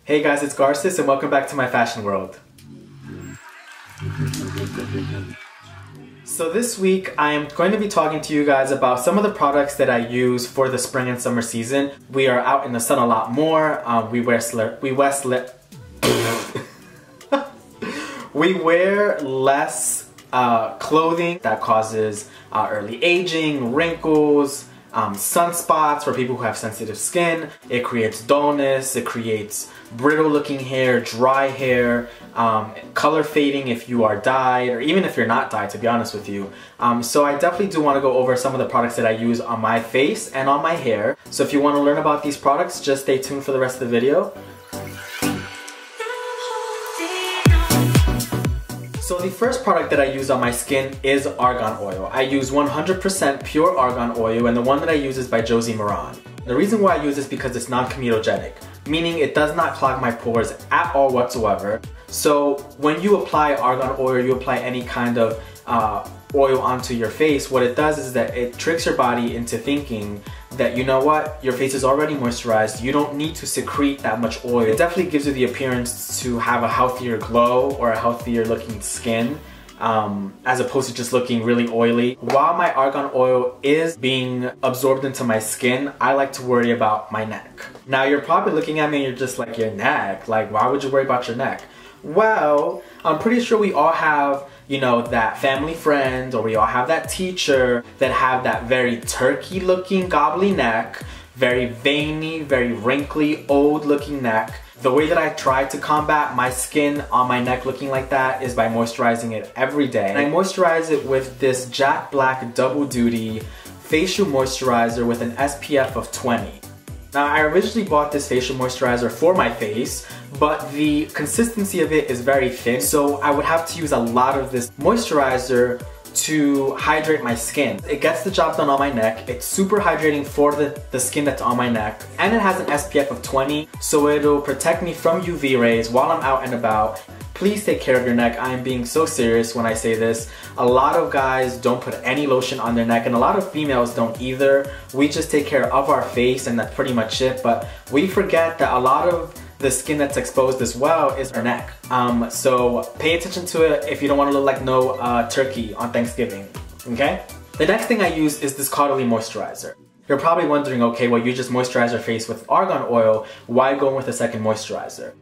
Hey guys, it's Garceś and welcome back to my fashion world. So this week I am going to be talking to you guys about some of the products that I use for the spring and summer season. We are out in the sun a lot more. We wear less clothing that causes early aging, wrinkles, sunspots for people who have sensitive skin. It creates dullness, it creates brittle looking hair, dry hair, color fading if you are dyed, or even if you're not dyed, to be honest with you. So I definitely do want to go over some of the products that I use on my face and on my hair. So if you want to learn about these products, just stay tuned for the rest of the video. So the first product that I use on my skin is argan oil. I use 100% pure argan oil, and the one that I use is by JOSIE MARAN. The reason why I use this is because it's non-comedogenic, meaning it does not clog my pores at all whatsoever. So when you apply argan oil, you apply any kind of oil onto your face, what it does is that it tricks your body into thinking that, you know what, your face is already moisturized, you don't need to secrete that much oil. It definitely gives you the appearance to have a healthier glow or a healthier looking skin, as opposed to just looking really oily. While my argan oil is being absorbed into my skin, I like to worry about my neck. Now you're probably looking at me and you're just like, your neck? Like, why would you worry about your neck? Well, I'm pretty sure we all have, you know, that family friend, or we all have that teacher that have that very turkey looking gobbly neck, very veiny, very wrinkly, old looking neck. The way that I try to combat my skin on my neck looking like that is by moisturizing it every day. And I moisturize it with this Jack Black Double Duty facial moisturizer with an SPF of 20. Now, I originally bought this facial moisturizer for my face, but the consistency of it is very thin, so I would have to use a lot of this moisturizer to hydrate my skin. It gets the job done on my neck, it's super hydrating for the skin that's on my neck, and it has an SPF of 20, so it'll protect me from UV rays while I'm out and about. Please take care of your neck. I am being so serious when I say this. A lot of guys don't put any lotion on their neck, and a lot of females don't either. We just take care of our face and that's pretty much it, but we forget that a lot of the skin that's exposed as well is our neck. So pay attention to it if you don't want to look like no turkey on Thanksgiving, okay? The next thing I use is this Caudalie moisturizer. You're probably wondering, okay, well, you just moisturize your face with argan oil, why go with a second moisturizer?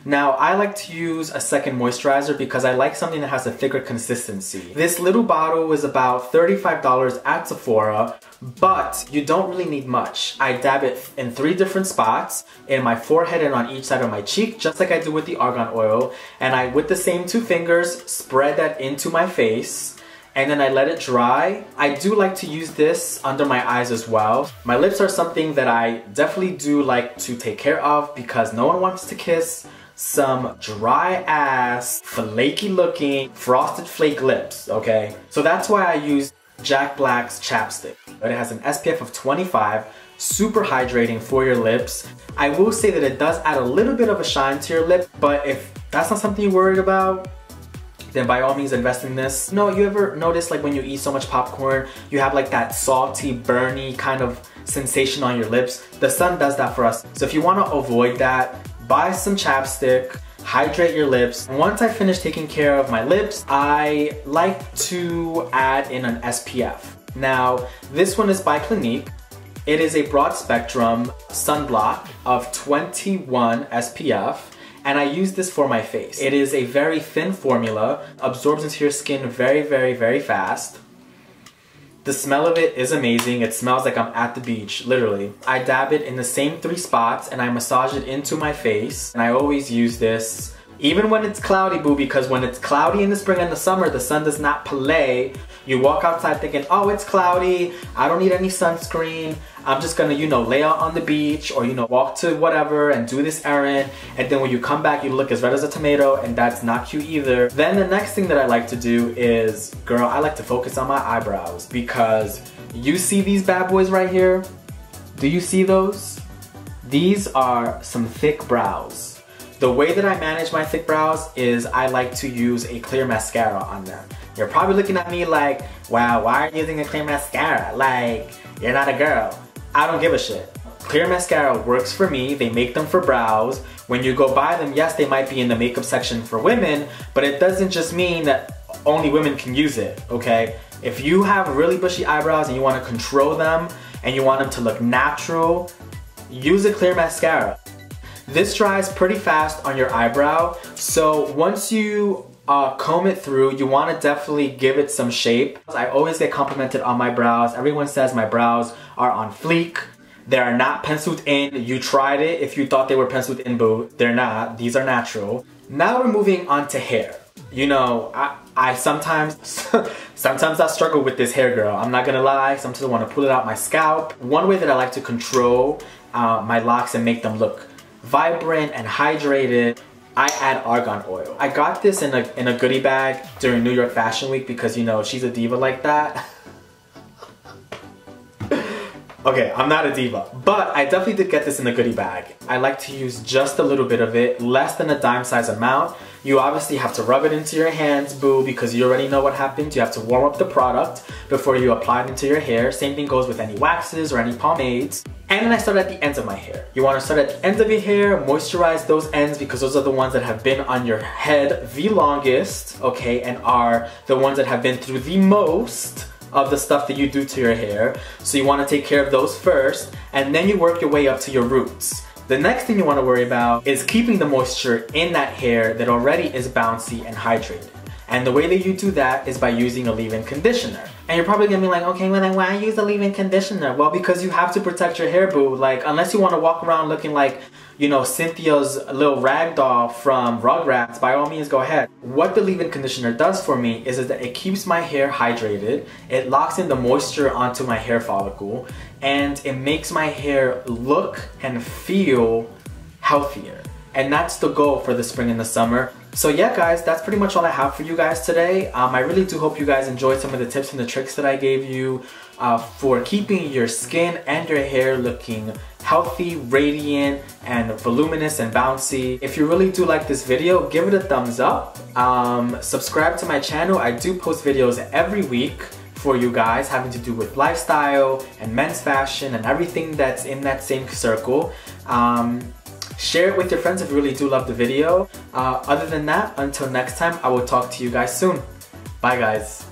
Now, I like to use a second moisturizer because I like something that has a thicker consistency. This little bottle is about $35 at Sephora, but you don't really need much. I dab it in 3 different spots, in my forehead and on each side of my cheek, just like I do with the argan oil, and I, with the same 2 fingers, spread that into my face, and then I let it dry. I do like to use this under my eyes as well. My lips are something that I definitely do like to take care of because no one wants to kiss some dry ass, flaky looking, frosted flake lips, okay? So that's why I use Jack Black's chapstick. It has an SPF of 25, super hydrating for your lips. I will say that it does add a little bit of a shine to your lip, but if that's not something you're worried about, then by all means invest in this. No, you ever notice like when you eat so much popcorn, you have like that salty, burny kind of sensation on your lips? The sun does that for us. So if you want to avoid that, buy some chapstick, hydrate your lips. And once I finish taking care of my lips, I like to add in an SPF. Now, this one is by Clinique. It is a broad spectrum sunblock of 21 SPF. And I use this for my face. It is a very thin formula, absorbs into your skin very, very, very fast. The smell of it is amazing. It smells like I'm at the beach, literally. I dab it in the same 3 spots and I massage it into my face. And I always use this, even when it's cloudy, boo, because when it's cloudy in the spring and the summer, the sun does not play. You walk outside thinking, oh, it's cloudy, I don't need any sunscreen, I'm just gonna, you know, lay out on the beach or, you know, walk to whatever and do this errand, and then when you come back, you look as red as a tomato, and that's not cute either. Then the next thing that I like to do is, girl, I like to focus on my eyebrows, because you see these bad boys right here? Do you see those? These are some thick brows. The way that I manage my thick brows is I like to use a clear mascara on them. You're probably looking at me like, wow, why are you using a clear mascara? Like, you're not a girl. I don't give a shit. Clear mascara works for me. They make them for brows. When you go buy them, yes, they might be in the makeup section for women, but it doesn't just mean that only women can use it, okay? If you have really bushy eyebrows and you want to control them and you want them to look natural, use a clear mascara. This dries pretty fast on your eyebrow, so once you comb it through, you want to definitely give it some shape. I always get complimented on my brows. Everyone says my brows are on fleek. They are not penciled in. You tried it if you thought they were penciled in, boo. They're not. These are natural. Now we're moving on to hair. You know, I sometimes I struggle with this hair, girl. I'm not gonna lie. Sometimes I want to pull it out my scalp. One way that I like to control my locks and make them look vibrant and hydrated, I add argan oil. I got this in a goodie bag during New York Fashion Week because, you know, she's a diva like that. Okay, I'm not a diva, but I definitely did get this in a goodie bag. I like to use just a little bit of it, less than a dime size amount. You obviously have to rub it into your hands, boo, because you already know what happens. You have to warm up the product before you apply it into your hair. Same thing goes with any waxes or any pomades. And then I start at the ends of my hair. You want to start at the ends of your hair, moisturize those ends because those are the ones that have been on your head the longest, okay, and are the ones that have been through the most of the stuff that you do to your hair. So you want to take care of those first, and then you work your way up to your roots. The next thing you want to worry about is keeping the moisture in that hair that already is bouncy and hydrated. And the way that you do that is by using a leave-in conditioner. And you're probably gonna be like, okay, well then why use a leave-in conditioner? Well, because you have to protect your hair, boo. Like, unless you want to walk around looking like, you know, Cynthia's little rag doll from Rugrats, by all means go ahead. What the leave-in conditioner does for me is that it keeps my hair hydrated, it locks in the moisture onto my hair follicle, and it makes my hair look and feel healthier. And that's the goal for the spring and the summer. So yeah guys, that's pretty much all I have for you guys today. I really do hope you guys enjoyed some of the tips and the tricks that I gave you for keeping your skin and your hair looking healthy, radiant, and voluminous and bouncy. If you really do like this video, give it a thumbs up. Subscribe to my channel. I do post videos every week for you guys having to do with lifestyle and men's fashion and everything that's in that same circle. Share it with your friends if you really do love the video. Other than that, until next time, I will talk to you guys soon. Bye guys.